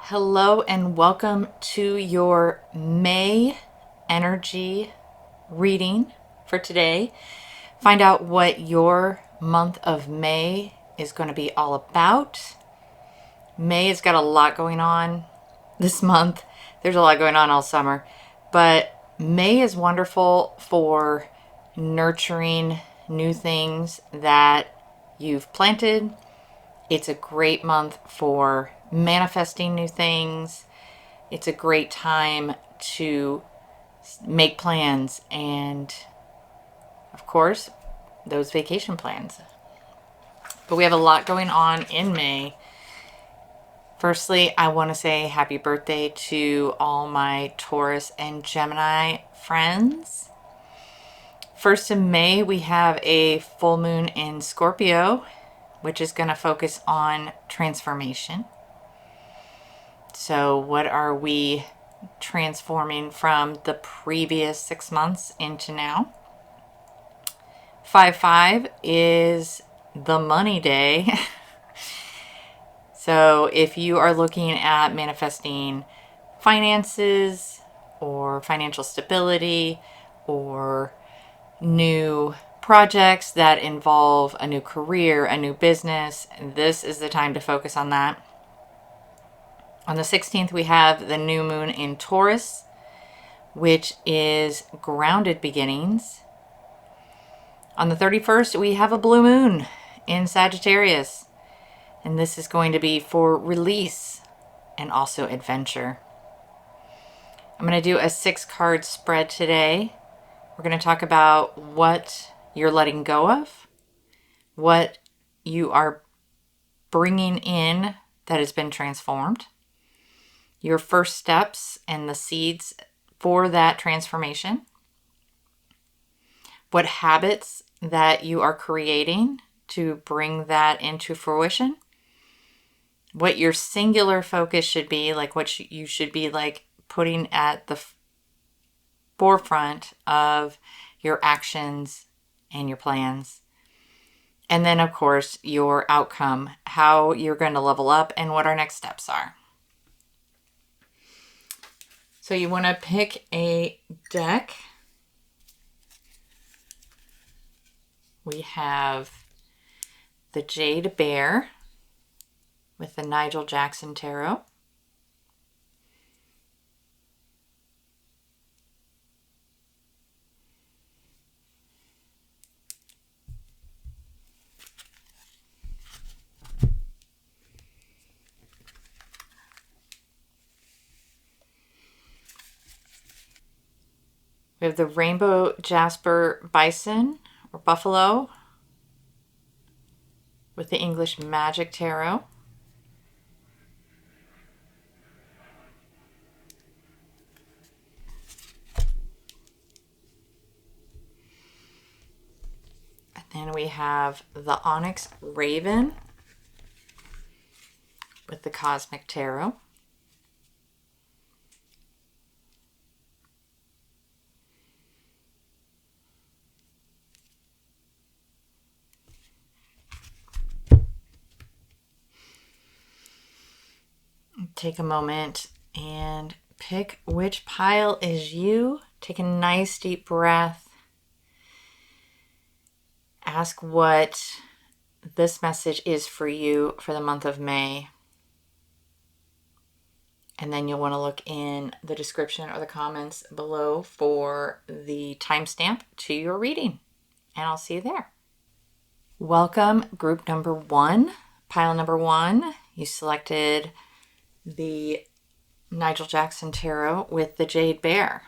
Hello and welcome to your May energy reading for today. Find out what your month of May is going to be all about. May has got a lot going on this month. There's a lot going on all summer, but May is wonderful for nurturing new things that you've planted. It's a great month for manifesting new things. It's a great time to make plans and, of course, those vacation plans. But we have a lot going on in May. Firstly, I want to say happy birthday to all my Taurus and Gemini friends. First in May, we have a full moon in Scorpio, which is going to focus on transformation. So what are we transforming from the previous 6 months into now? 5/5 is the money day. So if you are looking at manifesting finances or financial stability or new projects that involve a new career, a new business, this is the time to focus on that. On the 16th, we have the new moon in Taurus, which is grounded beginnings. On the 31st, we have a blue moon in Sagittarius, and this is going to be for release and also adventure. I'm going to do a 6-card spread today. We're going to talk about what you're letting go of, what you are bringing in that has been transformed, your first steps and the seeds for that transformation, what habits that you are creating to bring that into fruition, what your singular focus should be, like what you should be like putting at the forefront of your actions and your plans. And then, of course, your outcome, how you're going to level up and what our next steps are. So you want to pick a deck. We have the Jade Bear with the Nigel Jackson Tarot. We have the Rainbow Jasper Bison or Buffalo with the English Magic Tarot. And then we have the Onyx Raven with the Cosmic Tarot. Take a moment and pick which pile is you. Take a nice deep breath. Ask what this message is for you for the month of May. And then you'll want to look in the description or the comments below for the timestamp to your reading. And I'll see you there. Welcome, group number 1, pile number 1. You selected the Nigel Jackson Tarot with the Jade Bear.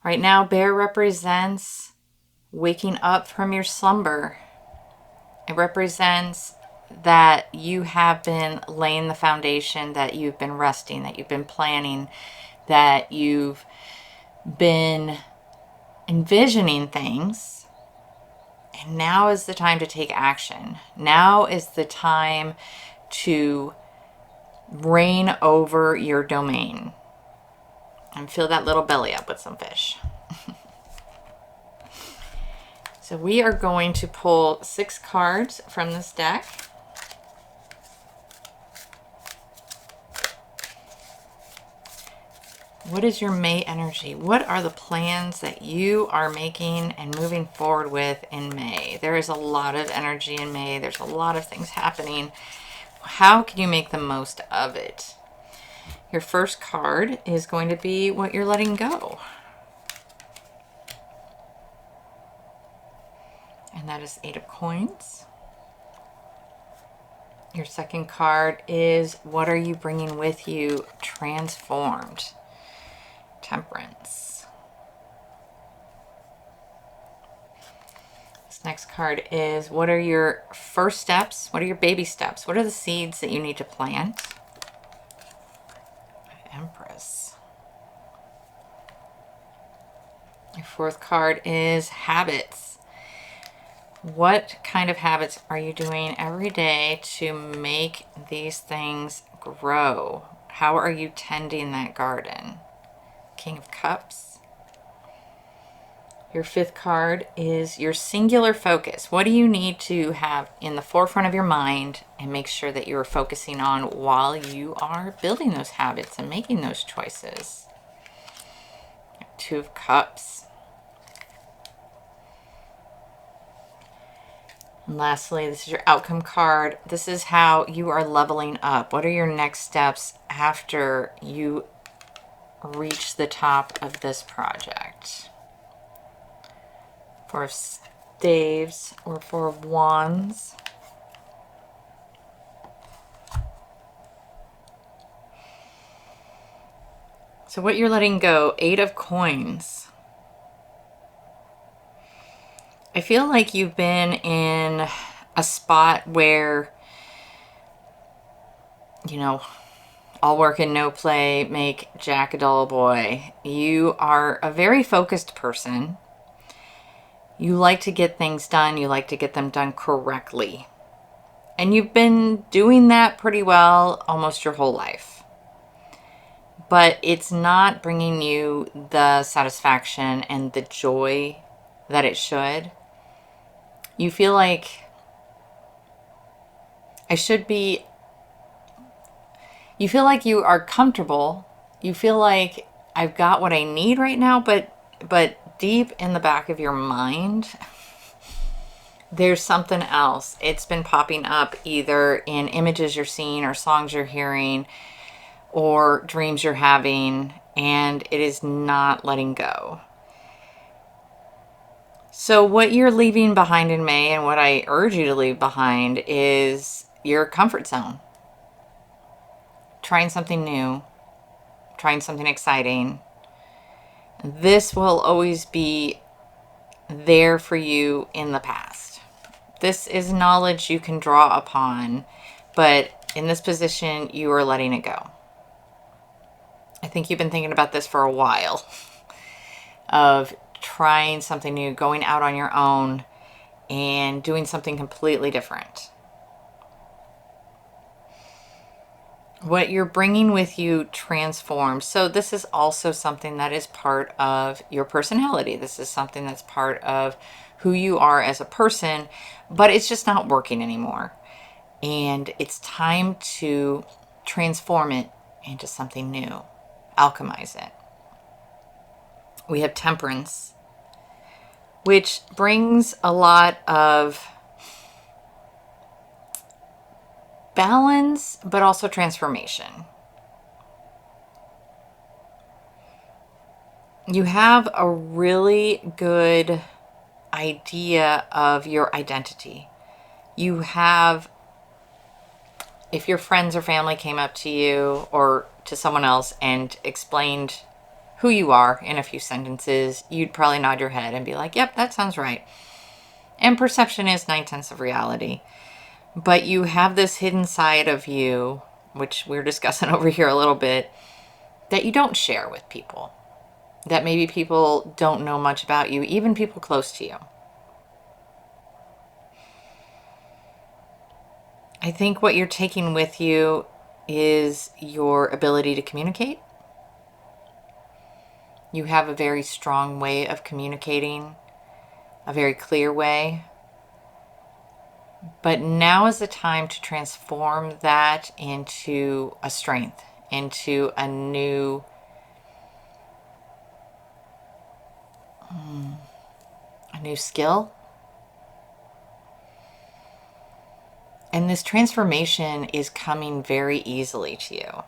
Right now, bear represents waking up from your slumber. It represents that you have been laying the foundation, that you've been resting, that you've been planning, that you've been envisioning things. And now is the time to take action. Now is the time to reign over your domain. And fill that little belly up with some fish. So we are going to pull 6 cards from this deck. What is your May energy? What are the plans that you are making and moving forward with in May? There is a lot of energy in May. There's a lot of things happening. How can you make the most of it? Your first card is going to be what you're letting go. And that is 8 of Coins. Your second card is what are you bringing with you transformed? Temperance. This next card is what are your first steps? What are your baby steps? What are the seeds that you need to plant? Empress. Your fourth card is habits. What kind of habits are you doing every day to make these things grow? How are you tending that garden? King of Cups. Your fifth card is your singular focus. What do you need to have in the forefront of your mind and make sure that you're focusing on while you are building those habits and making those choices? Two of Cups. And lastly, this is your outcome card. This is how you are leveling up. What are your next steps after you reach the top of this project? Four of Staves or Four of Wands. So what you're letting go, 8 of Coins. I feel like you've been in a spot where, you know, all work and no play make Jack a dull boy. You are a very focused person. You like to get things done. You like to get them done correctly. And you've been doing that pretty well almost your whole life. But it's not bringing you the satisfaction and the joy that it should. You feel like you feel like you are comfortable. You feel like I've got what I need right now, but deep in the back of your mind, there's something else. It's been popping up either in images you're seeing or songs you're hearing or dreams you're having, and it is not letting go. So what you're leaving behind in May, and what I urge you to leave behind, is your comfort zone. Trying something new, trying something exciting. This will always be there for you in the past. This is knowledge you can draw upon, but in this position, you are letting it go. I think you've been thinking about this for a while, of trying something new, going out on your own, and doing something completely different. What you're bringing with you transforms. So this is also something that is part of your personality. This is something that's part of who you are as a person, but it's just not working anymore. And it's time to transform it into something new, alchemize it. We have Temperance, which brings a lot of balance, but also transformation. You have a really good idea of your identity. You have, if your friends or family came up to you or to someone else and explained who you are in a few sentences, you'd probably nod your head and be like, yep, that sounds right. And perception is 9/10 of reality. But you have this hidden side of you, which we're discussing over here a little bit, that you don't share with people. That maybe people don't know much about you, even people close to you. I think what you're taking with you is your ability to communicate. You have a very strong way of communicating, a very clear way. But now is the time to transform that into a strength, into a new a new skill. And this transformation is coming very easily to you.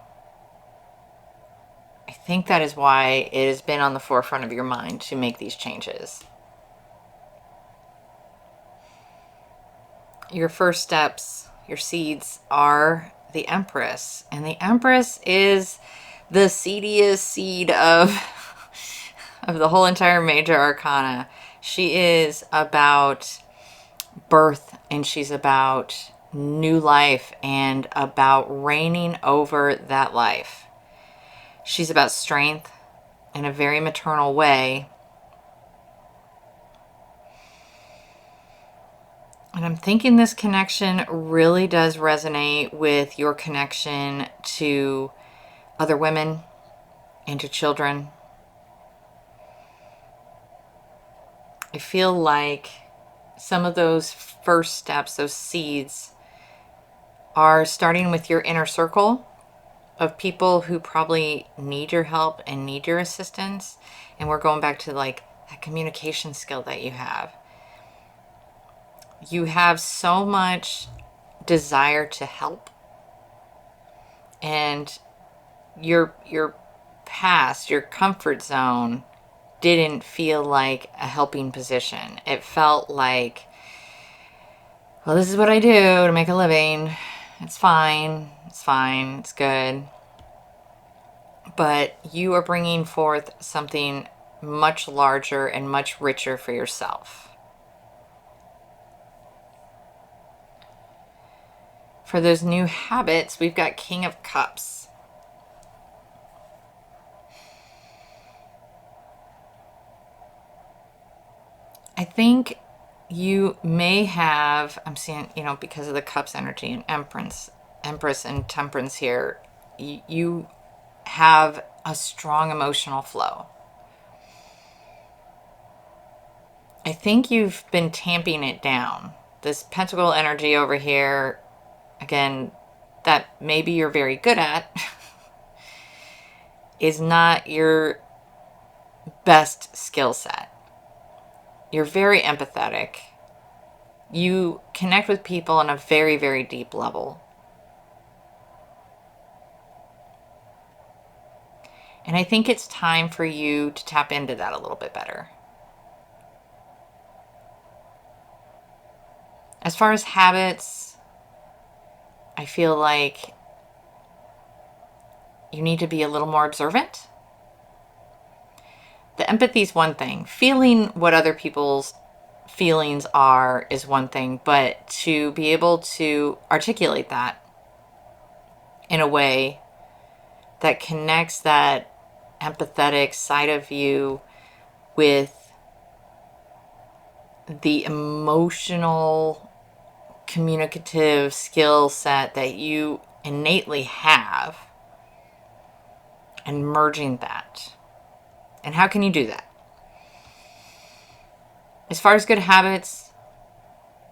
I think that is why it has been on the forefront of your mind to make these changes. Your first steps, your seeds, are the Empress. And the Empress is the seediest seed of the whole entire major arcana. She is about birth, and she's about new life and about reigning over that life. She's about strength in a very maternal way. And I'm thinking this connection really does resonate with your connection to other women and to children. I feel like some of those first steps, those seeds, are starting with your inner circle of people who probably need your help and need your assistance. And we're going back to like that communication skill that you have. You have so much desire to help, and your past, your comfort zone didn't feel like a helping position. It felt like, well, this is what I do to make a living. It's fine. It's fine. It's good. But you are bringing forth something much larger and much richer for yourself. For those new habits, we've got King of Cups. I think you may have, I'm seeing, because of the Cups energy and Empress and Temperance here, you have a strong emotional flow. I think you've been tamping it down. This Pentacle energy over here, again, that maybe you're very good at, is not your best skill set. You're very empathetic. You connect with people on a very, very deep level. And I think it's time for you to tap into that a little bit better. As far as habits, I feel like you need to be a little more observant. The empathy is one thing. Feeling what other people's feelings are is one thing, but to be able to articulate that in a way that connects that empathetic side of you with the emotional, communicative skill set that you innately have, and merging that. And how can you do that? As far as good habits,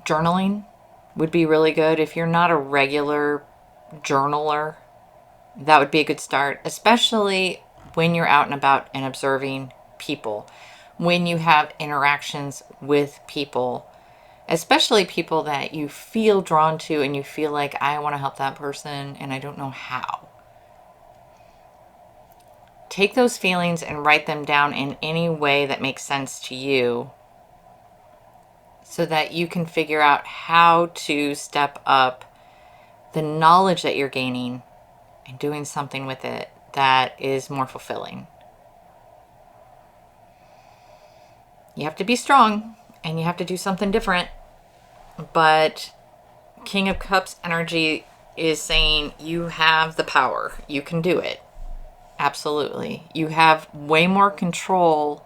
journaling would be really good. If you're not a regular journaler, that would be a good start, especially when you're out and about and observing people, when you have interactions with people, especially people that you feel drawn to and you feel like, I want to help that person and I don't know how. Take those feelings and write them down in any way that makes sense to you so that you can figure out how to step up the knowledge that you're gaining and doing something with it that is more fulfilling. You have to be strong and you have to do something different, but King of Cups energy is saying you have the power. You can do it. Absolutely. You have way more control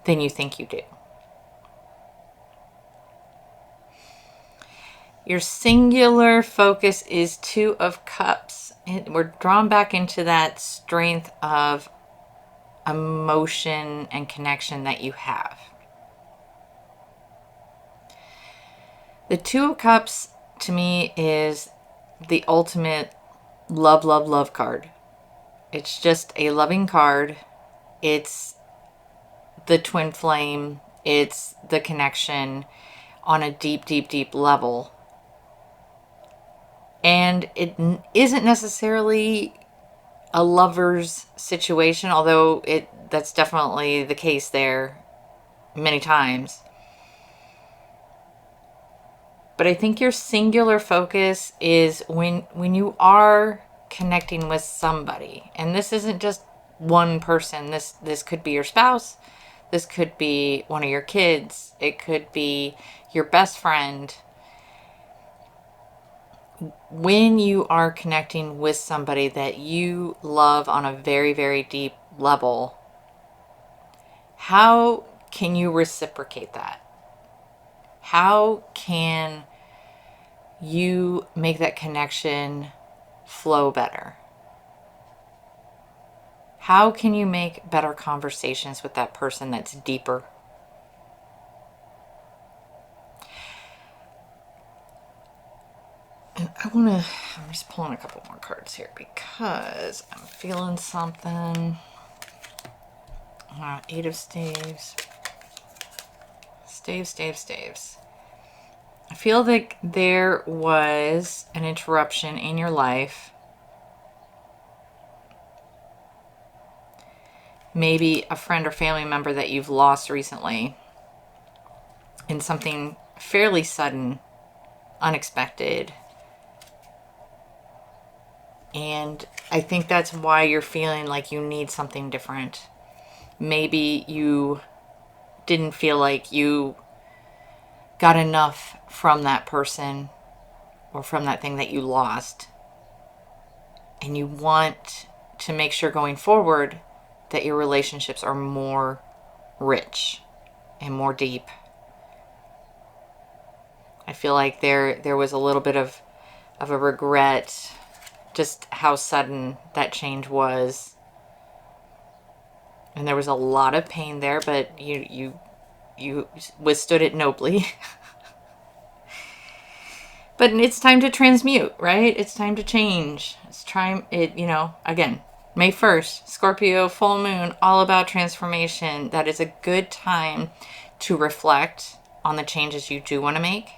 than you think you do. Your singular focus is Two of Cups. We're drawn back into that strength of emotion and connection that you have. The Two of Cups to me is the ultimate love, love, love card. It's just a loving card. It's the twin flame. It's the connection on a deep, deep, deep level. And it isn't necessarily a lover's situation, although that's definitely the case there many times. But I think your singular focus is when you are connecting with somebody. And this isn't just one person. This could be your spouse. This could be one of your kids. It could be your best friend. When you are connecting with somebody that you love on a very, very deep level, how can you reciprocate that? How can you make that connection flow better? How can you make better conversations with that person that's deeper? And I'm just pulling a couple more cards here because I'm feeling something. Eight of Staves. Staves. I feel like there was an interruption in your life. Maybe a friend or family member that you've lost recently in something fairly sudden, unexpected. And I think that's why you're feeling like you need something different. Maybe you didn't feel like you got enough from that person or from that thing that you lost. And you want to make sure going forward that your relationships are more rich and more deep. I feel like there was a little bit of a regret just how sudden that change was. And there was a lot of pain there, but you withstood it nobly. But it's time to transmute, right? It's time to change. It's time, again, May 1st, Scorpio Full Moon, all about transformation. That is a good time to reflect on the changes you do want to make.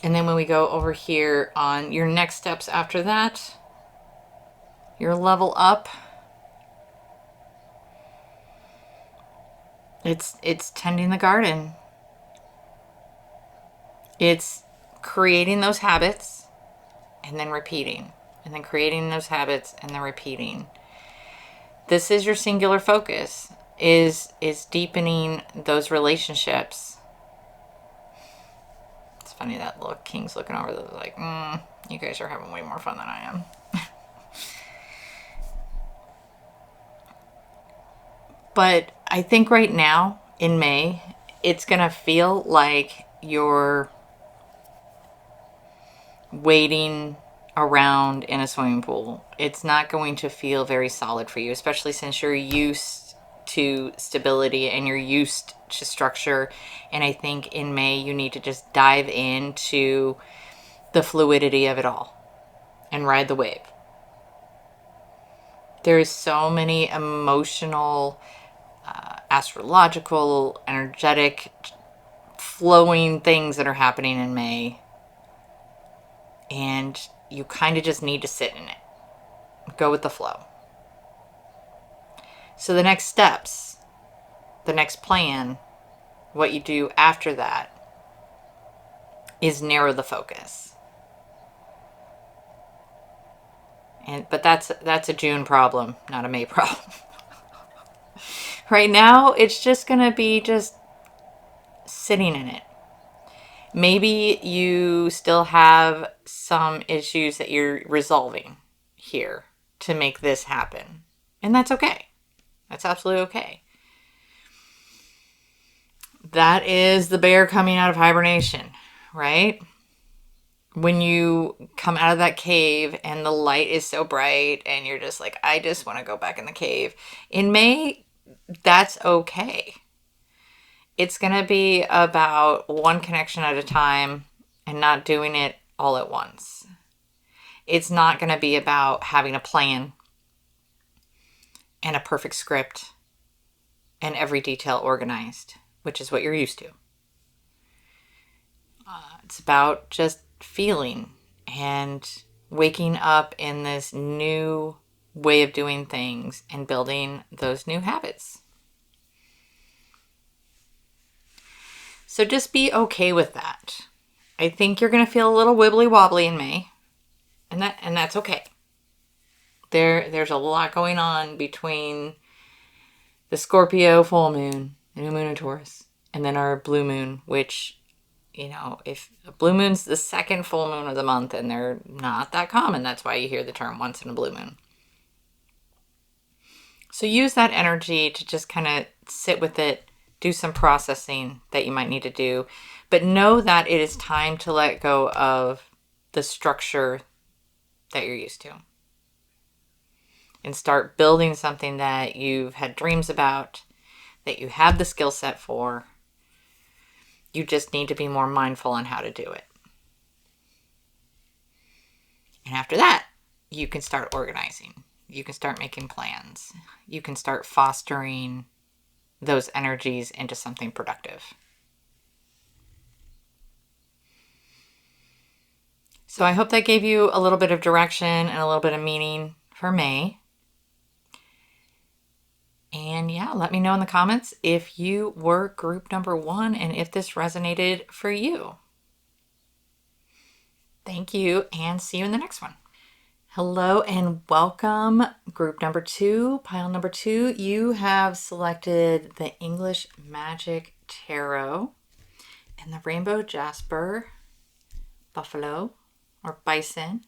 And then when we go over here on your next steps after that, your level up, it's tending the garden. It's creating those habits and then repeating, and then creating those habits and then repeating. This is your singular focus, is deepening those relationships. It's funny that little king's looking over there like, you guys are having way more fun than I am. But I think right now in May, it's going to feel like you're wading around in a swimming pool. It's not going to feel very solid for you, especially since you're used to stability and you're used to structure. And I think in May, you need to just dive into the fluidity of it all and ride the wave. There's so many emotional, astrological, energetic, flowing things that are happening in May. And you kind of just need to sit in it. Go with the flow. So the next steps, the next plan, what you do after that is narrow the focus. But that's a June problem, not a May problem. Right now, it's just going to be just sitting in it. Maybe you still have some issues that you're resolving here to make this happen. And that's okay. That's absolutely okay. That is the bear coming out of hibernation, right? When you come out of that cave and the light is so bright and you're just like, I just want to go back in the cave. In May, that's okay. It's going to be about one connection at a time and not doing it all at once. It's not going to be about having a plan. and a perfect script and every detail organized, which is what you're used to. It's about just feeling and waking up in this new way of doing things and building those new habits. So just be okay with that. I think you're going to feel a little wibbly wobbly in May, and that's okay. There's a lot going on between the Scorpio full moon, the new moon in Taurus, and then our blue moon, which, if a blue moon's the second full moon of the month, and they're not that common, that's why you hear the term once in a blue moon. So use that energy to just kind of sit with it, do some processing that you might need to do, but know that it is time to let go of the structure that you're used to and start building something that you've had dreams about, that you have the skill set for. You just need to be more mindful on how to do it. And after that, you can start organizing. You can start making plans. You can start fostering those energies into something productive. So I hope that gave you a little bit of direction and a little bit of meaning for May. And yeah, let me know in the comments if you were group number 1 and if this resonated for you. Thank you, and see you in the next one. Hello and welcome, group number 2, pile number 2. You have selected the English Magic Tarot and the Rainbow Jasper Buffalo or Bison.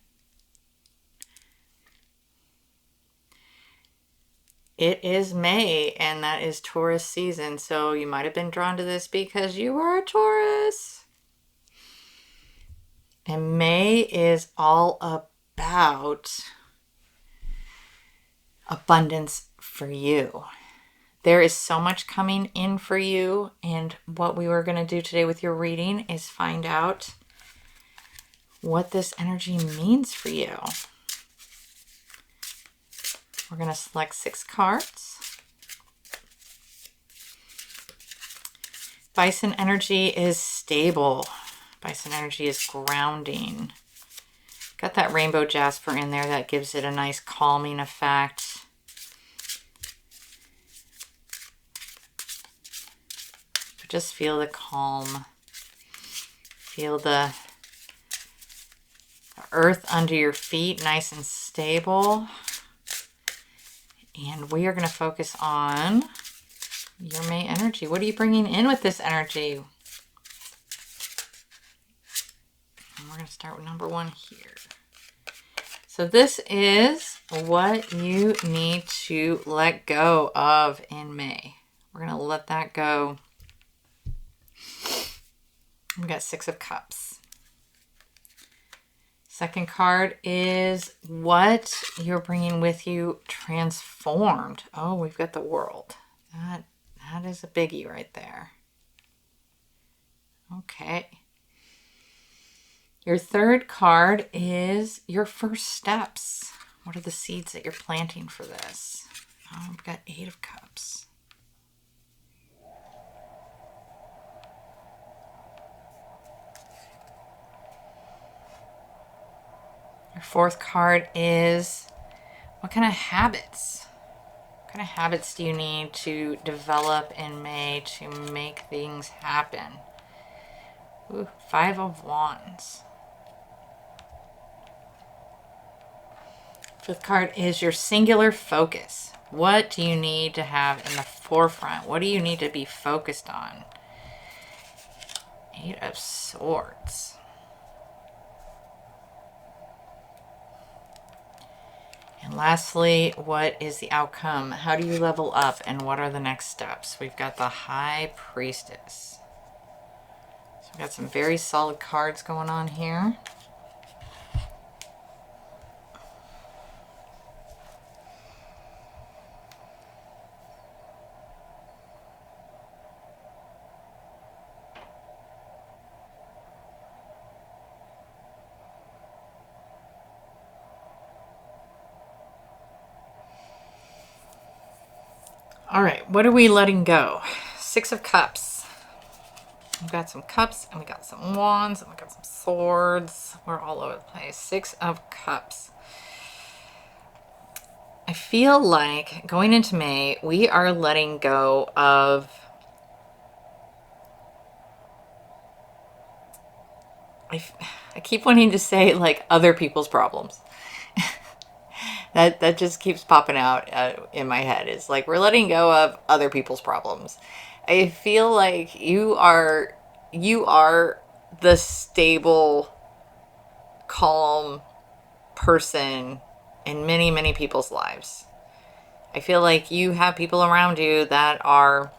It is May, and that is Taurus season, so you might have been drawn to this because you are a Taurus. And May is all about abundance for you. There is so much coming in for you, and what we were going to do today with your reading is find out what this energy means for you. We're going to select 6 cards. Bison energy is stable. Bison energy is grounding. Got that rainbow jasper in there that gives it a nice calming effect. But just feel the calm. Feel the earth under your feet, nice and stable. And we are going to focus on your May energy. What are you bringing in with this energy? And we're going to start with number 1 here. So this is what you need to let go of in May. We're going to let that go. We've got 6 of Cups. Second card is what you're bringing with you transformed. Oh, we've got the World. That is a biggie right there. Okay. Your third card is your first steps. What are the seeds that you're planting for this? Oh, we've got 8 of Cups. Your fourth card is what kind of habits? What kind of habits do you need to develop in May to make things happen? Ooh, 5 of Wands. Fifth card is your singular focus. What do you need to have in the forefront? What do you need to be focused on? 8 of Swords. And lastly, what is the outcome? How do you level up and what are the next steps? We've got the High Priestess. So we've got some very solid cards going on here. All right, what are we letting go? Six of Cups. We've got some cups, and we got some wands, and we got some swords. We're all over the place. Six of Cups. I feel like going into May, we are letting go of I keep wanting to say like other people's problems. That just keeps popping out in my head. It's like we're letting go of other people's problems. I feel like you are the stable, calm person in many, many people's lives. I feel like you have people around you that are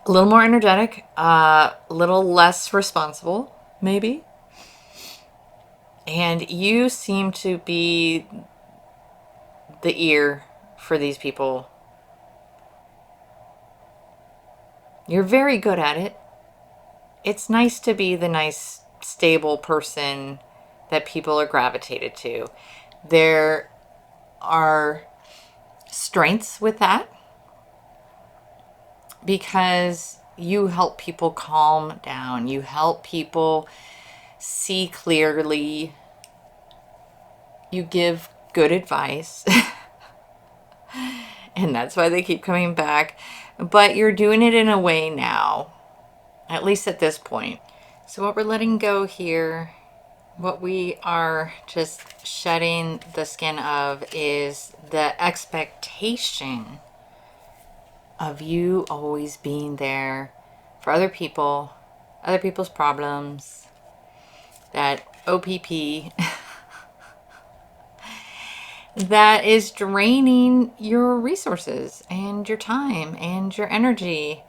a little more energetic, a little less responsible, maybe. And you seem to be the ear for these people. You're very good at it. It's nice to be the nice, stable person that people are gravitated to. There are strengths with that because you help people calm down. You help people see clearly. You give good advice. And that's why they keep coming back. But you're doing it in a way now, at least at this point. So what we're letting go here, what we are just shedding the skin of is the expectation of you always being there for other people, other people's problems, that OPP that is draining your resources and your time and your energy.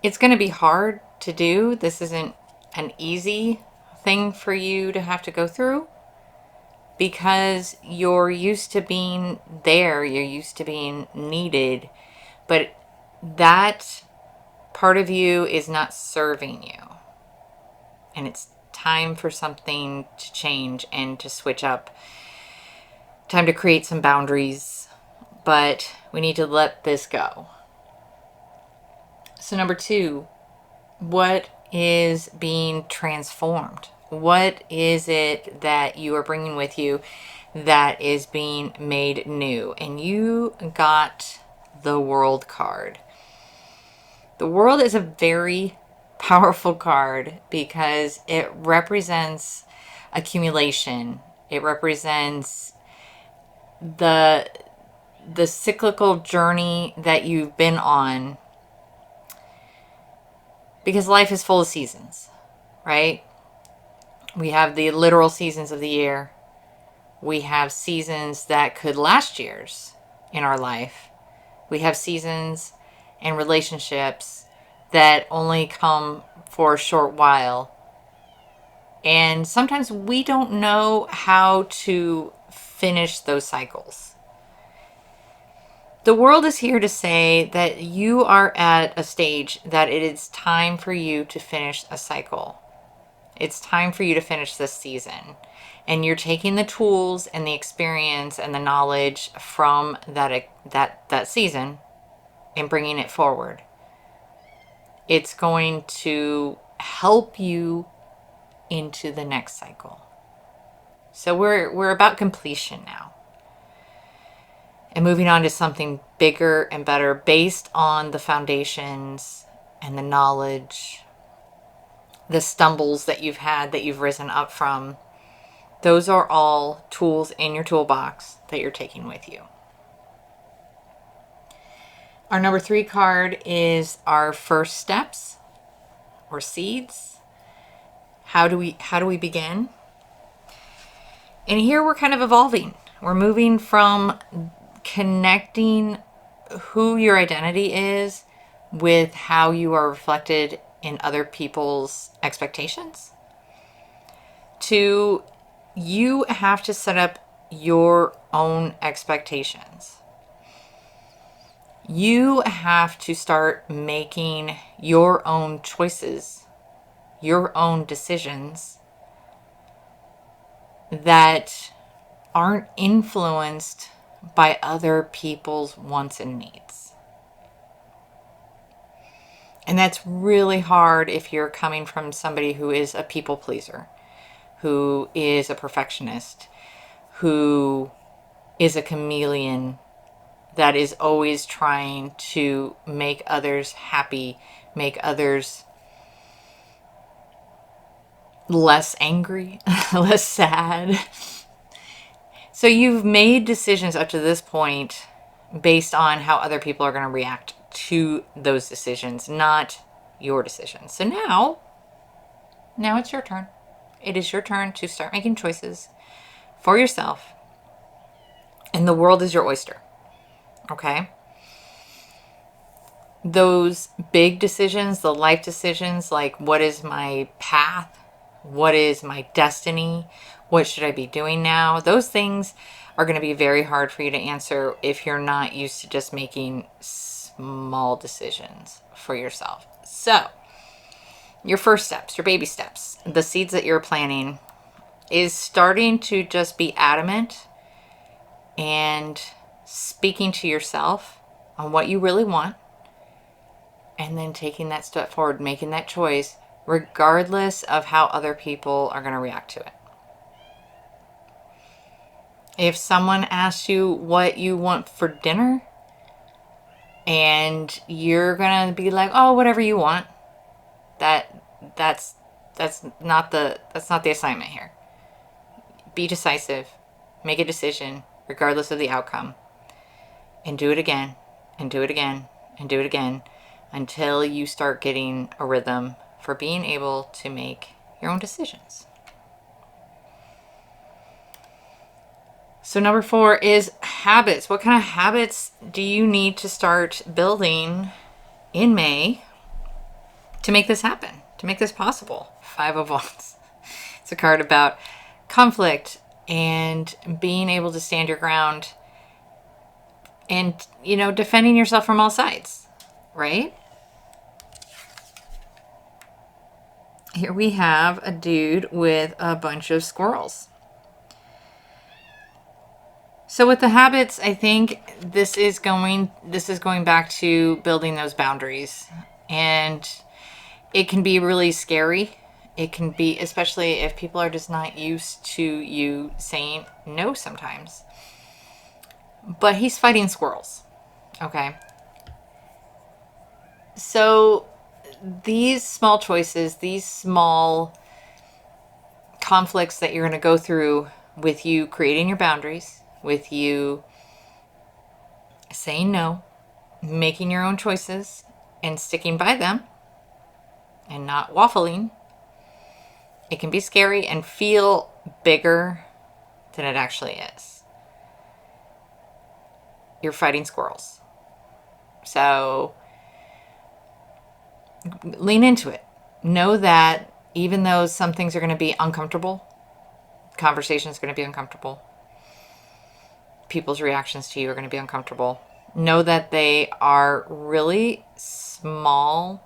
It's going to be hard to do. This isn't an easy thing for you to have to go through because you're used to being there. You're used to being needed. But that part of you is not serving you. And it's time for something to change and to switch up. Time to create some boundaries, but we need to let this go. So number 2, what is being transformed? What is it that you are bringing with you that is being made new? And you got the World card. The World is a very powerful card because it represents accumulation. It represents the cyclical journey that you've been on, because life is full of seasons, right? We have the literal seasons of the year. We have seasons that could last years in our life. We have seasons and relationships that only come for a short while. And sometimes we don't know how to finish those cycles. The World is here to say that you are at a stage that it is time for you to finish a cycle. It's time for you to finish this season. And you're taking the tools and the experience and the knowledge from that season and bringing it forward. It's going to help you into the next cycle. So we're about completion now. And moving on to something bigger and better based on the foundations and the knowledge, the stumbles that you've had, that you've risen up from. Those are all tools in your toolbox that you're taking with you. Our number 3 card is our first steps or seeds. How do we begin? And here we're kind of evolving. We're moving from connecting who your identity is with how you are reflected in other people's expectations to you have to set up your own expectations. You have to start making your own choices, your own decisions that aren't influenced by other people's wants and needs. And that's really hard if you're coming from somebody who is a people pleaser, who is a perfectionist, who is a chameleon that is always trying to make others happy, make others less angry, less sad. So you've made decisions up to this point based on how other people are going to react to those decisions, not your decisions. So now it's your turn. It is your turn to start making choices for yourself. And the world is your oyster. Okay? Those big decisions, the life decisions, like what is my path? What is my destiny? What should I be doing now? Those things are going to be very hard for you to answer if you're not used to just making small decisions for yourself. So, your first steps, your baby steps, the seeds that you're planting is starting to just be adamant and speaking to yourself on what you really want, and then taking that step forward, making that choice, regardless of how other people are going to react to it. If someone asks you what you want for dinner, and you're going to be like, oh, whatever you want, that's not the assignment here. Be decisive, make a decision, regardless of the outcome, and do it again, and do it again, and do it again, until you start getting a rhythm for being able to make your own decisions. So number 4 is habits. What kind of habits do you need to start building in May to make this happen, to make this possible? 5 of Wands. It's a card about conflict and being able to stand your ground and, defending yourself from all sides, right? Here we have a dude with a bunch of squirrels. So with the habits, I think this is going back to building those boundaries. And it can be really scary. It can be, especially if people are just not used to you saying no sometimes. But he's fighting squirrels. Okay. So these small choices, these small conflicts that you're going to go through with you creating your boundaries, with you saying no, making your own choices and sticking by them and not waffling, it can be scary and feel bigger than it actually is. You're fighting squirrels. So lean into it. Know that even though some things are going to be uncomfortable, conversation is going to be uncomfortable, people's reactions to you are going to be uncomfortable. Know that they are really small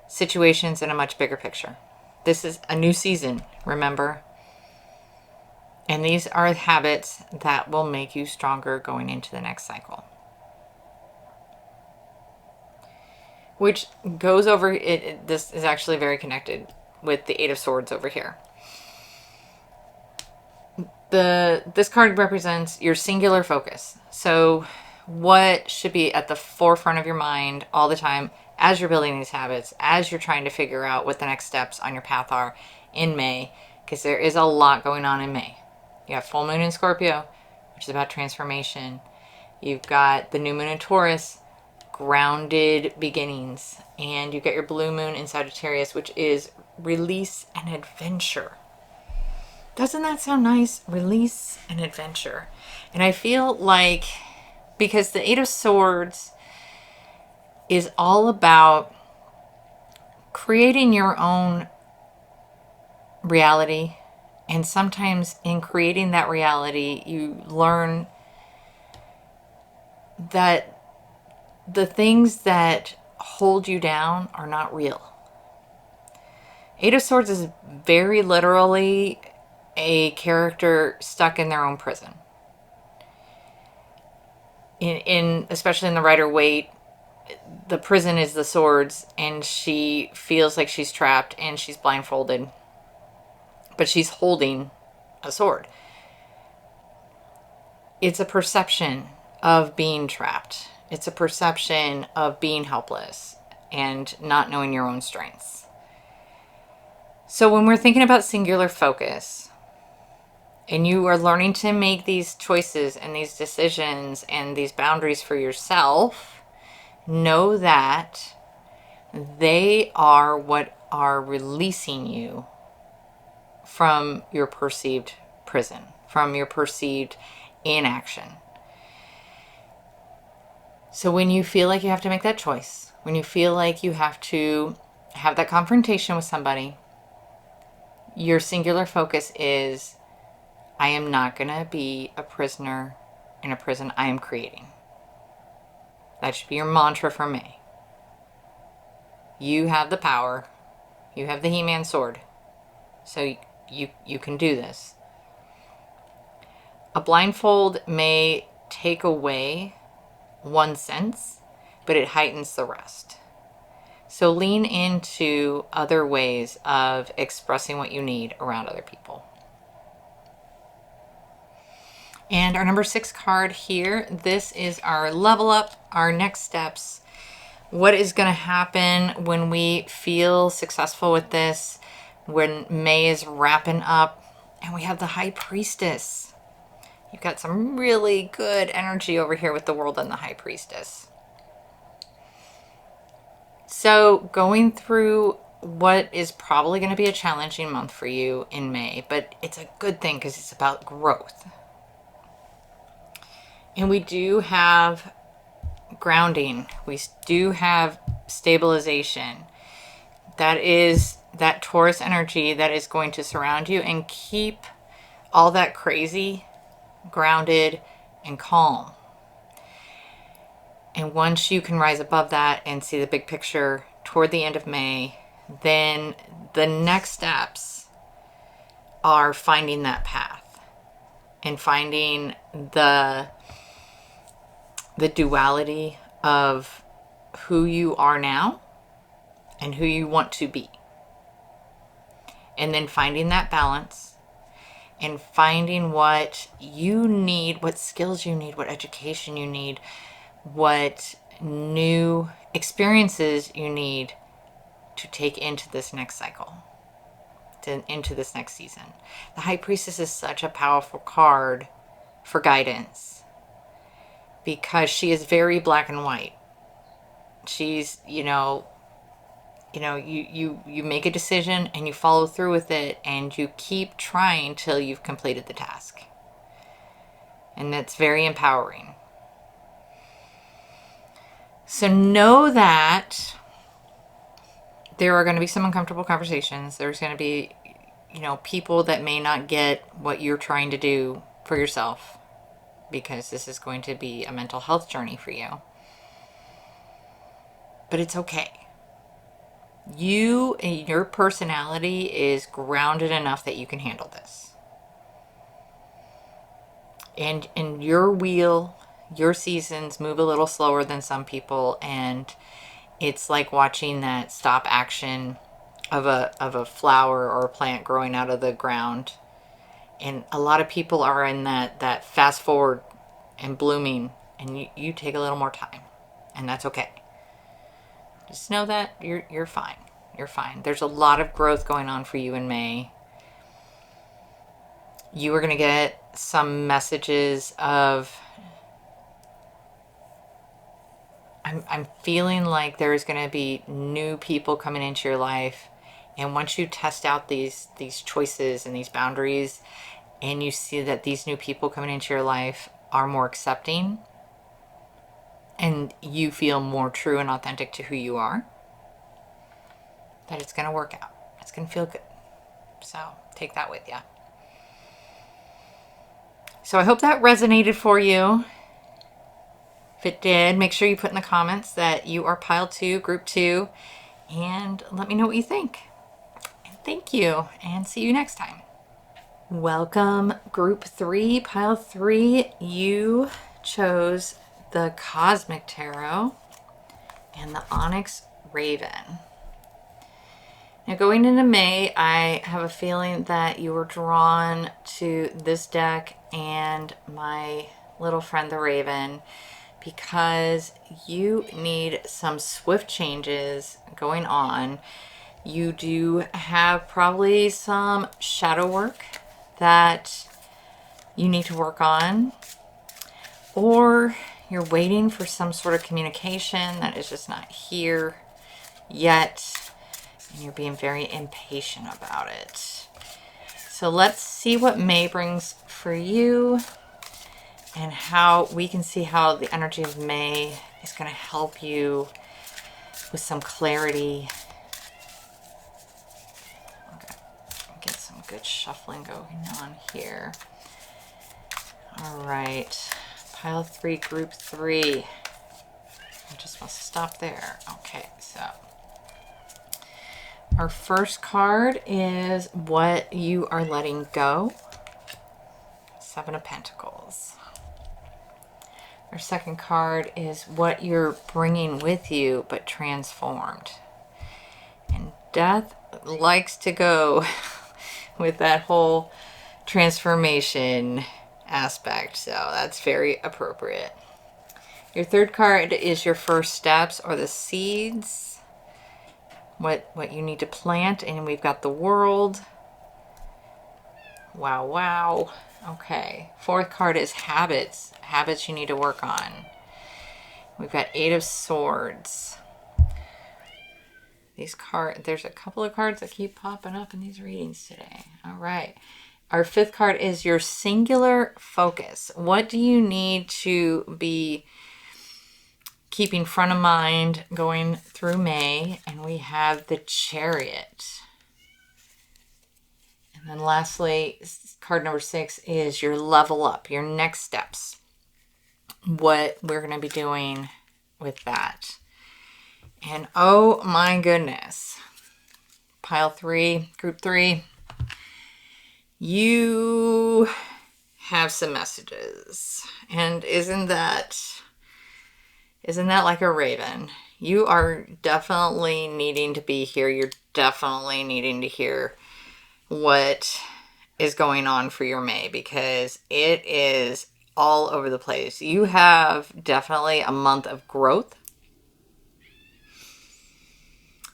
situations in a much bigger picture. This is a new season, remember? And these are habits that will make you stronger going into the next cycle. Which goes over, this is actually very connected with the 8 of Swords over here. This card represents your singular focus. So what should be at the forefront of your mind all the time as you're building these habits, as you're trying to figure out what the next steps on your path are in May, because there is a lot going on in May. You have full moon in Scorpio, which is about transformation. You've got the new moon in Taurus, grounded beginnings. And you've got your blue moon in Sagittarius, which is release and adventure. Doesn't that sound nice? Release and adventure. And I feel like, because the 8 of Swords is all about creating your own reality. And sometimes in creating that reality, you learn that the things that hold you down are not real. 8 of Swords is very literally a character stuck in their own prison. especially in the Rider-Waite, the prison is the swords, and she feels like she's trapped and she's blindfolded, but she's holding a sword. It's a perception of being trapped. It's a perception of being helpless and not knowing your own strengths. So when we're thinking about singular focus, and you are learning to make these choices and these decisions and these boundaries for yourself, know that they are what are releasing you from your perceived prison, from your perceived inaction. So when you feel like you have to make that choice, when you feel like you have to have that confrontation with somebody, your singular focus is, I am not going to be a prisoner in a prison I am creating. That should be your mantra for May. You have the power. You have the He-Man sword. So you can do this. A blindfold may take away one sense, but it heightens the rest. So lean into other ways of expressing what you need around other people. And our number 6 card here, this is our level up, our next steps. What is going to happen when we feel successful with this, when May is wrapping up, and we have the High Priestess. You've got some really good energy over here with the World and the High Priestess. So going through what is probably going to be a challenging month for you in May, but it's a good thing because it's about growth. And we do have grounding. We do have stabilization. That is that Taurus energy that is going to surround you and keep all that crazy grounded and calm. And once you can rise above that and see the big picture toward the end of May, then the next steps are finding that path and finding the duality of who you are now and who you want to be. And then finding that balance and finding what you need, what skills you need, what education you need, what new experiences you need to take into this next cycle, into this next season. The High Priestess is such a powerful card for guidance because she is very black and white. She's, you make a decision and you follow through with it and you keep trying till you've completed the task. And that's very empowering. So know that there are going to be some uncomfortable conversations. There's going to be, people that may not get what you're trying to do for yourself, because this is going to be a mental health journey for you. But it's okay. You and your personality is grounded enough that you can handle this. And your wheel, your seasons move a little slower than some people, and it's like watching that stop action of a flower or a plant growing out of the ground. And a lot of people are in that fast forward and blooming, and you take a little more time, and that's okay. Just know that you're fine. You're fine. There's a lot of growth going on for you in May. You are going to get some messages of, I'm feeling like there's going to be new people coming into your life. And once you test out these choices and these boundaries, and you see that these new people coming into your life are more accepting, and you feel more true and authentic to who you are, that it's going to work out. It's going to feel good. So take that with you. So I hope that resonated for you. If it did, make sure you put in the comments that you are Pile 2, Group 2, and let me know what you think. And thank you, and see you next time. Welcome, Group 3, Pile 3. You chose the Cosmic Tarot, and the Onyx Raven. Now going into May, I have a feeling that you were drawn to this deck and my little friend the Raven because you need some swift changes going on. You do have probably some shadow work that you need to work on, or you're waiting for some sort of communication that is just not here yet, and you're being very impatient about it. So let's see what May brings for you and how we can see how the energy of May is going to help you with some clarity. Okay, get some good shuffling going on here. All right, pile 3, group 3. I just must stop there. Okay, so our first card is what you are letting go. 7 of Pentacles. Our second card is what you're bringing with you but transformed. And Death likes to go with that whole transformation aspect, so that's very appropriate. Your third card is your first steps or the seeds. What you need to plant, and we've got the World. Wow, wow. Okay. Fourth card is habits. Habits you need to work on. We've got 8 of Swords. These cards, there's a couple of cards that keep popping up in these readings today. All right. Our fifth card is your singular focus. What do you need to be keeping front of mind going through May? And we have the Chariot. And then lastly, card number 6 is your level up, your next steps. What we're going to be doing with that. And oh my goodness, pile 3, group 3, you have some messages. And isn't that like a raven? You are definitely needing to be here. You're definitely needing to hear what is going on for your May, because it is all over the place. You have definitely a month of growth.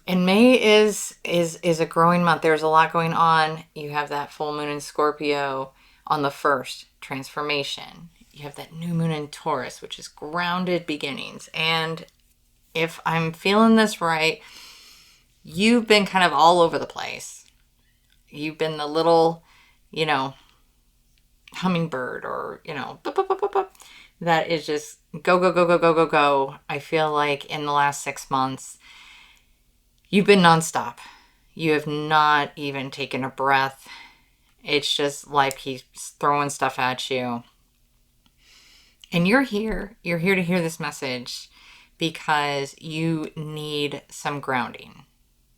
And May is a growing month. There's a lot going on. You have that full moon in Scorpio on the 1st, transformation. You have that new moon in Taurus, which is grounded beginnings. And if I'm feeling this right, you've been kind of all over the place. You've been the little, hummingbird, or, that is just go, go, go, go, go, go, go. I feel like in the last 6 months, you've been nonstop. You have not even taken a breath. It's just life keeps throwing stuff at you. And you're here. You're here to hear this message because you need some grounding.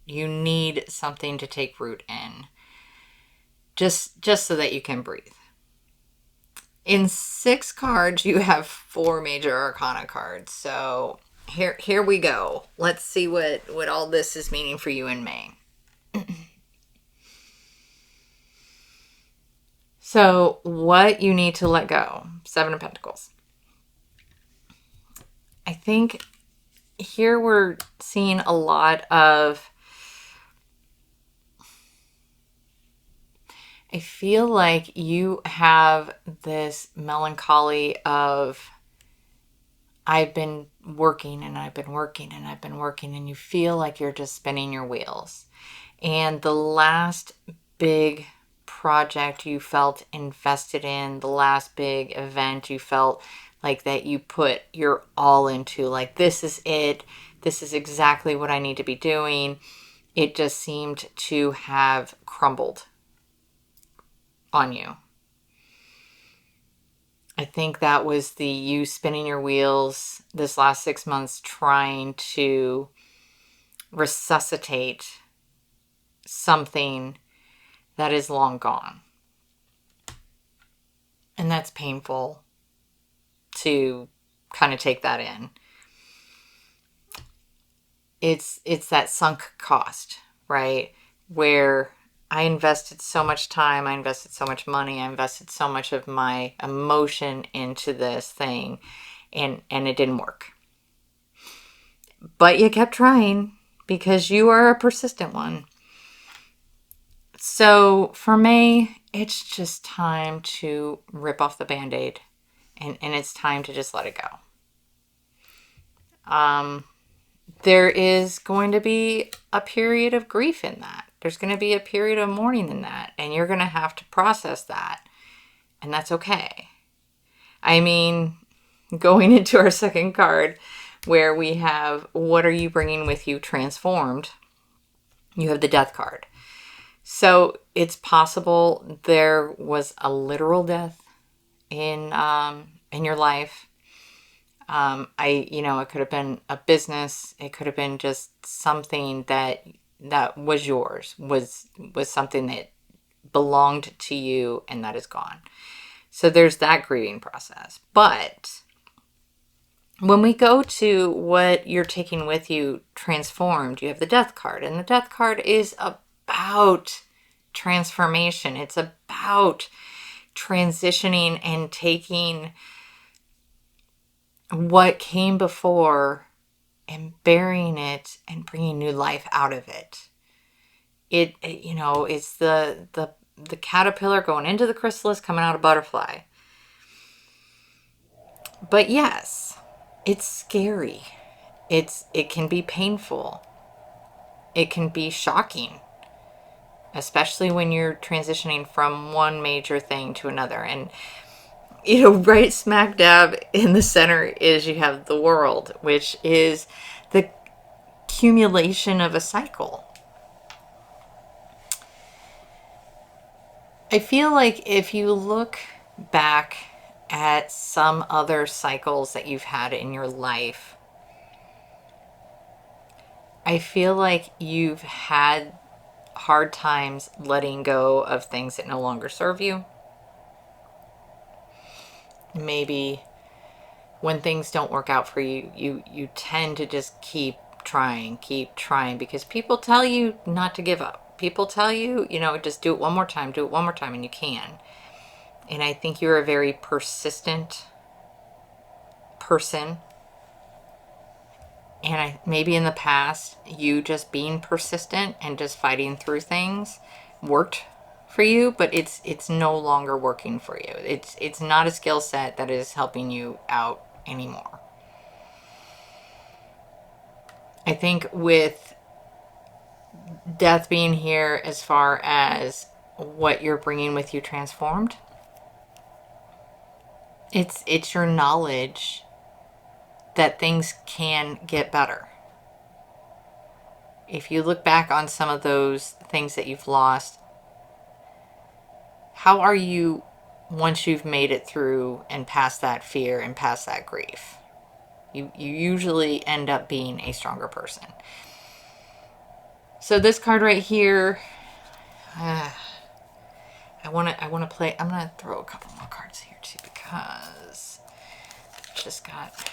You need something to take root in. Just so that you can breathe. In 6 cards, you have 4 major arcana cards. So here we go. Let's see what all this is meaning for you in May. So what you need to let go. 7 of Pentacles. I think here we're seeing a lot of, I feel like you have this melancholy of, I've been working and I've been working and I've been working, and you feel like you're just spinning your wheels. And the last big project you felt invested in, the last big event you felt like that you put your all into, like, this is it. This is exactly what I need to be doing. It just seemed to have crumbled on you. I think that was you spinning your wheels this last 6 months, trying to resuscitate something that is long gone. And that's painful to kind of take that in. It's that sunk cost, right? Where I invested so much time, I invested so much money, I invested so much of my emotion into this thing, and it didn't work. But you kept trying because you are a persistent one. So for May, it's just time to rip off the Band-Aid, and it's time to just let it go. There is going to be a period of grief in that. There's going to be a period of mourning in that, and you're going to have to process that, and that's okay. I mean, going into our second card, where we have what are you bringing with you transformed, you have the Death card. So it's possible there was a literal death in your life. It could have been a business. It could have been just something that was yours, was something that belonged to you, and that is gone. So there's that grieving process. But when we go to what you're taking with you transformed, you have the Death card, and the Death card is about transformation. It's about transitioning and taking what came before and burying it and bringing new life out of it. It's the caterpillar going into the chrysalis, coming out a butterfly. But yes, it's scary. It can be painful. It can be shocking, especially when you're transitioning from one major thing to another. And right smack dab in the center is you have the world, which is the accumulation of a cycle. I feel like if you look back at some other cycles that you've had in your life, I feel like you've had hard times letting go of things that no longer serve you. Maybe when things don't work out for you, you tend to just keep trying because people tell you not to give up. People tell you, just do it one more time, and you can. And I think you're a very persistent person. And maybe in the past, you just being persistent and just fighting through things worked for you, but it's no longer working for you. It's not a skill set that is helping you out anymore. I think with death being here, as far as what you're bringing with you transformed, it's your knowledge that things can get better. If you look back on some of those things that you've lost, how are you once you've made it through and past that fear and past that grief? You usually end up being a stronger person. So this card right here, I want to play. I'm going to throw a couple more cards here too, because just got,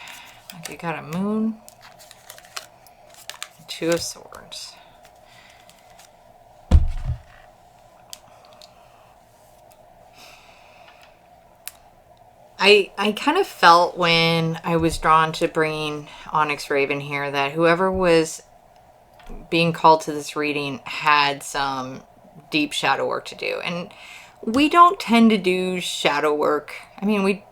you got a moon, and 2 of swords. I kind of felt when I was drawn to bringing Onyx Raven here that whoever was being called to this reading had some deep shadow work to do. And we don't tend to do shadow work. I mean, we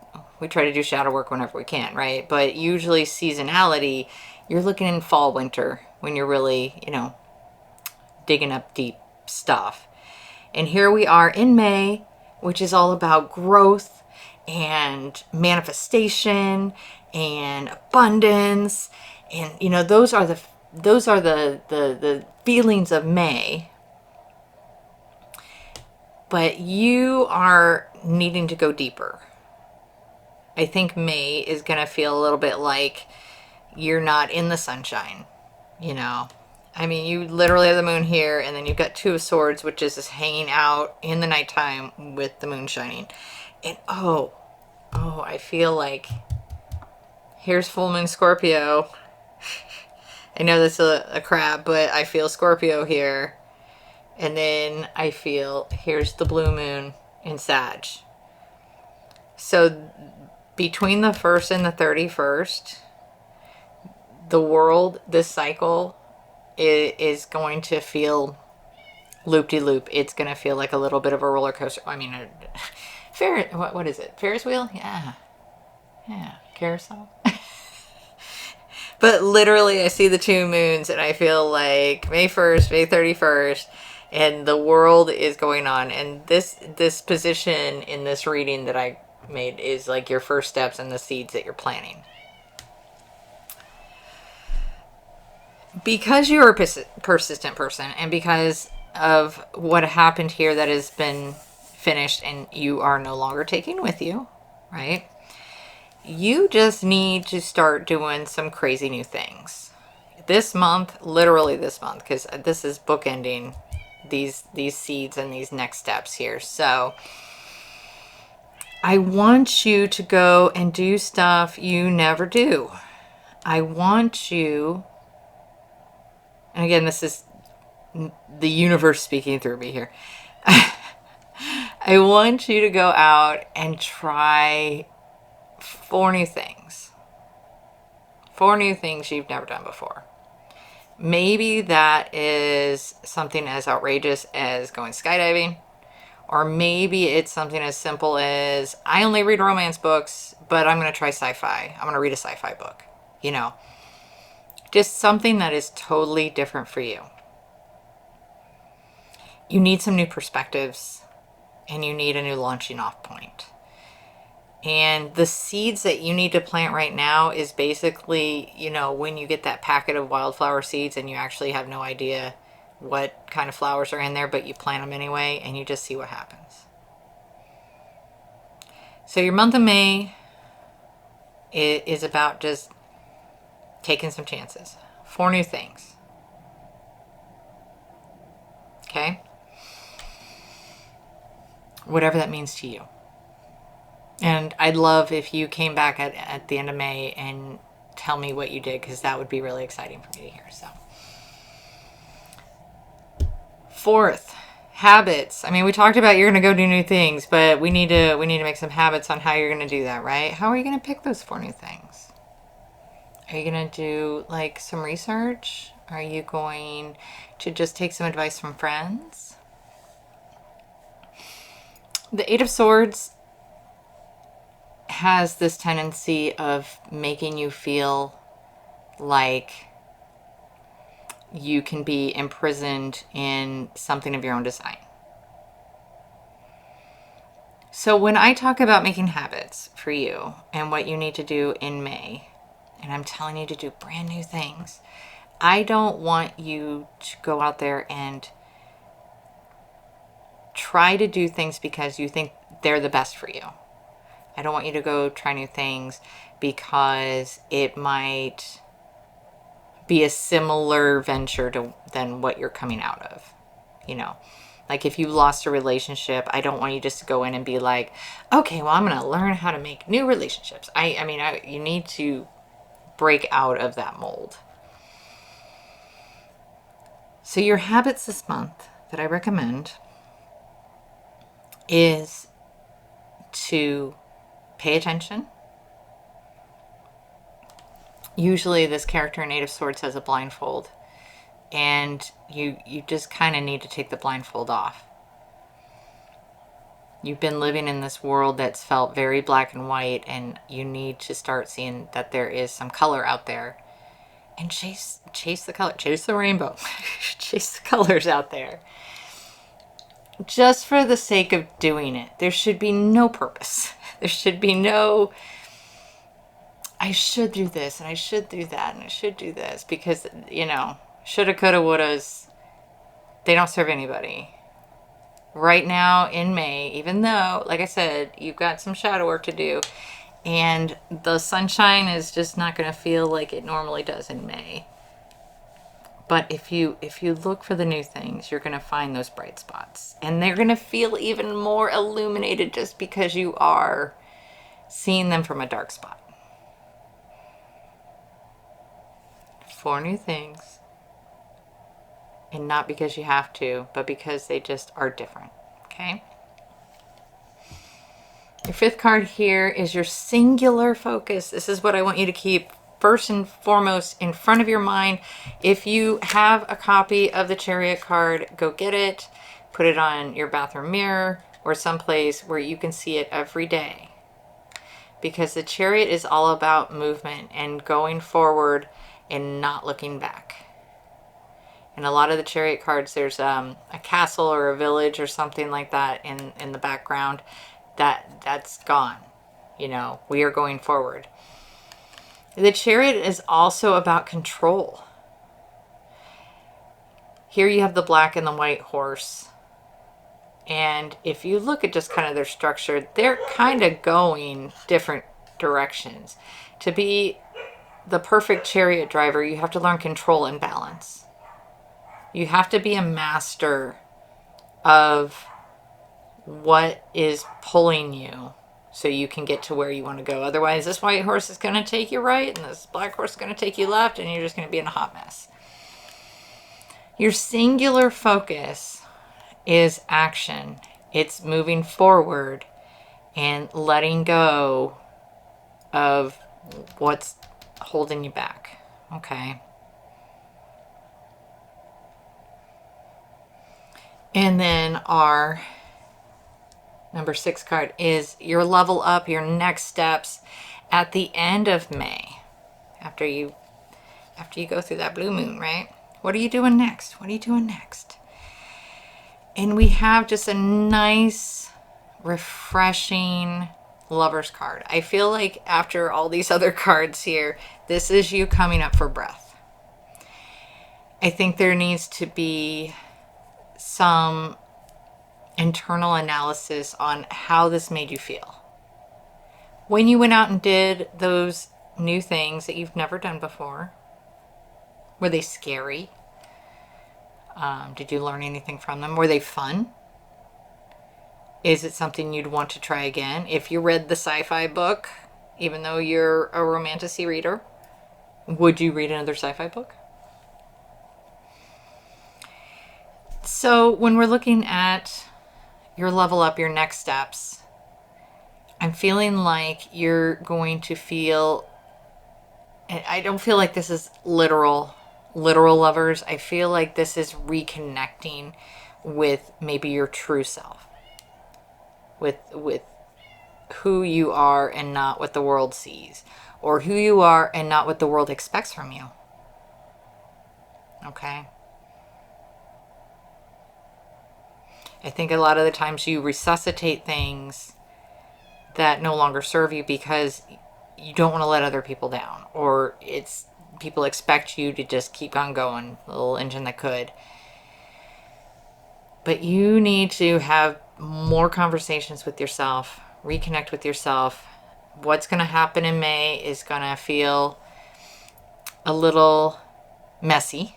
try to do shadow work whenever we can, right? But usually seasonality, you're looking in fall, winter, when you're really, digging up deep stuff. And here we are in May, which is all about growth and manifestation and abundance. And, those are the feelings of May. But you are needing to go deeper. I think May is going to feel a little bit like you're not in the sunshine, I mean, you literally have the moon here, and then you've got 2 of swords, which is just hanging out in the nighttime with the moon shining. And I feel like Here's full moon Scorpio. I know that's a crab, but I feel Scorpio here. And then I feel, here's the blue moon in Sag. So between the 1st and the 31st, the world, this cycle is going to feel loop-de-loop. It's going to feel like a little bit of a roller coaster. I mean, what is it? Ferris wheel? Yeah. Carousel. But literally, I see the 2 moons and I feel like May 1st, May 31st, and the world is going on. And this position in this reading that I made is like your first steps and the seeds that you're planting. Because you're a persistent person, and because of what happened here that has been finished and you are no longer taking with you, right? You just need to start doing some crazy new things. This month, literally this month, because this is bookending these seeds and these next steps here. So I want you to go and do stuff you never do. I want you, and again, this is the universe speaking through me here. I want you to go out and try 4 new things. 4 new things you've never done before. Maybe that is something as outrageous as going skydiving. Or maybe it's something as simple as, I only read romance books, but I'm going to try sci-fi. I'm going to read a sci-fi book. You know, just something that is totally different for you. You need some new perspectives, and you need a new launching off point. And the seeds that you need to plant right now is basically, you know, when you get that packet of wildflower seeds and you actually have no idea what kind of flowers are in there, but you plant them anyway and you just see what happens. So your month of May is about just taking some chances. 4 new things. Okay? Whatever that means to you. And I'd love if you came back at the end of May and tell me what you did, because that would be really exciting for me to hear. So, 4th, habits. I mean, we talked about you're going to go do new things, but we need to make some habits on how you're going to do that, right? How are you going to pick those 4 new things? Are you going to do like some research? Are you going to just take some advice from friends? The 8 of Swords has this tendency of making you feel like you can be imprisoned in something of your own design. So when I talk about making habits for you and what you need to do in May, and I'm telling you to do brand new things, I don't want you to go out there and try to do things because you think they're the best for you. I don't want you to go try new things because it might be a similar venture than what you're coming out of. You know, like if you lost a relationship, I don't want you just to go in and be like, okay, well, I'm going to learn how to make new relationships. You need to break out of that mold. So your habits this month that I recommend is to pay attention. Usually this character in 8 of Swords has a blindfold, and you just kind of need to take the blindfold off. You've been living in this world that's felt very black and white, and you need to start seeing that there is some color out there, and chase the color, chase the rainbow, chase the colors out there. Just for the sake of doing it. There should be no purpose. There should be no, I should do this and I should do that and I should do this, because, you know, shoulda, coulda, wouldas, they don't serve anybody. Right now in May, even though, like I said, you've got some shadow work to do, and the sunshine is just not going to feel like it normally does in May. But if you look for the new things, you're going to find those bright spots. And they're going to feel even more illuminated just because you are seeing them from a dark spot. 4 new things. And not because you have to, but because they just are different. Okay? Your 5th card here is your singular focus. This is what I want you to keep first and foremost in front of your mind. If you have a copy of the Chariot card, go get it. Put it on your bathroom mirror or someplace where you can see it every day. Because the Chariot is all about movement and going forward and not looking back. And a lot of the Chariot cards, there's a castle or a village or something like that in the background. That's gone. You know, we are going forward. The Chariot is also about control. Here you have the black and the white horse. And if you look at just kind of their structure, they're kind of going different directions. To be the perfect Chariot driver, you have to learn control and balance. You have to be a master of what is pulling you so you can get to where you want to go. Otherwise, this white horse is going to take you right and this black horse is going to take you left, and you're just going to be in a hot mess. Your singular focus is action. It's moving forward and letting go of what's holding you back. Okay. And then our number 6 card is your level up, your next steps at the end of May. After you go through that blue moon, right? What are you doing next? What are you doing next? And we have just a nice, refreshing Lover's card. I feel like after all these other cards here, this is you coming up for breath. I think there needs to be some internal analysis on how this made you feel. When you went out and did those new things that you've never done before, were they scary? Did you learn anything from them? Were they fun? Is it something you'd want to try again? If you read the sci-fi book, even though you're a romantasy reader, would you read another sci-fi book? So when we're looking at your level up, your next steps, I'm feeling like you're going to feel, and I don't feel like this is literal lovers. I feel like this is reconnecting with maybe your true self, with who you are and not what the world sees, or who you are and not what the world expects from you. Okay? I think a lot of the times you resuscitate things that no longer serve you because you don't want to let other people down, or people expect you to just keep on going, the little engine that could. But you need to have more conversations with yourself, reconnect with yourself. What's going to happen in May is going to feel a little messy,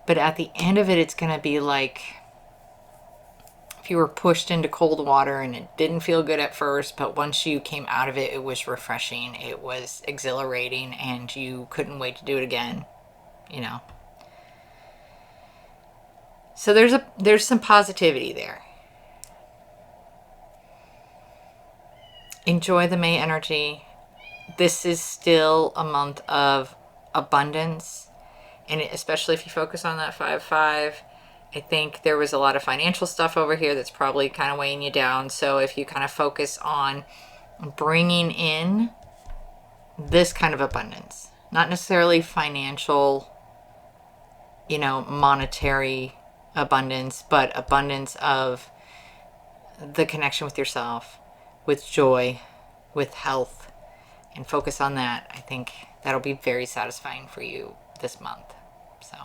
but at the end of it, it's going to be like if you were pushed into cold water and it didn't feel good at first, but once you came out of it, it was refreshing, it was exhilarating, and you couldn't wait to do it again, you know. So there's some positivity there. Enjoy the May energy. This is still a month of abundance, and especially if you focus on that 5-5. I think there was a lot of financial stuff over here that's probably kind of weighing you down. So if you kind of focus on bringing in this kind of abundance, not necessarily financial, monetary abundance, but abundance of the connection with yourself, with joy, with health, and focus on that, I think that'll be very satisfying for you this month. So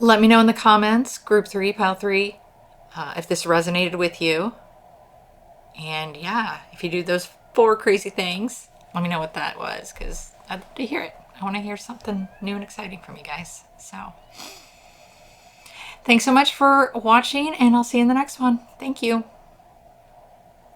let me know in the comments, group 3, pal 3, if this resonated with you. And yeah, if you do those 4 crazy things, let me know what that was, because I'd love to hear it. I want to hear something new and exciting from you guys. So thanks so much for watching, and I'll see you in the next one. Thank you.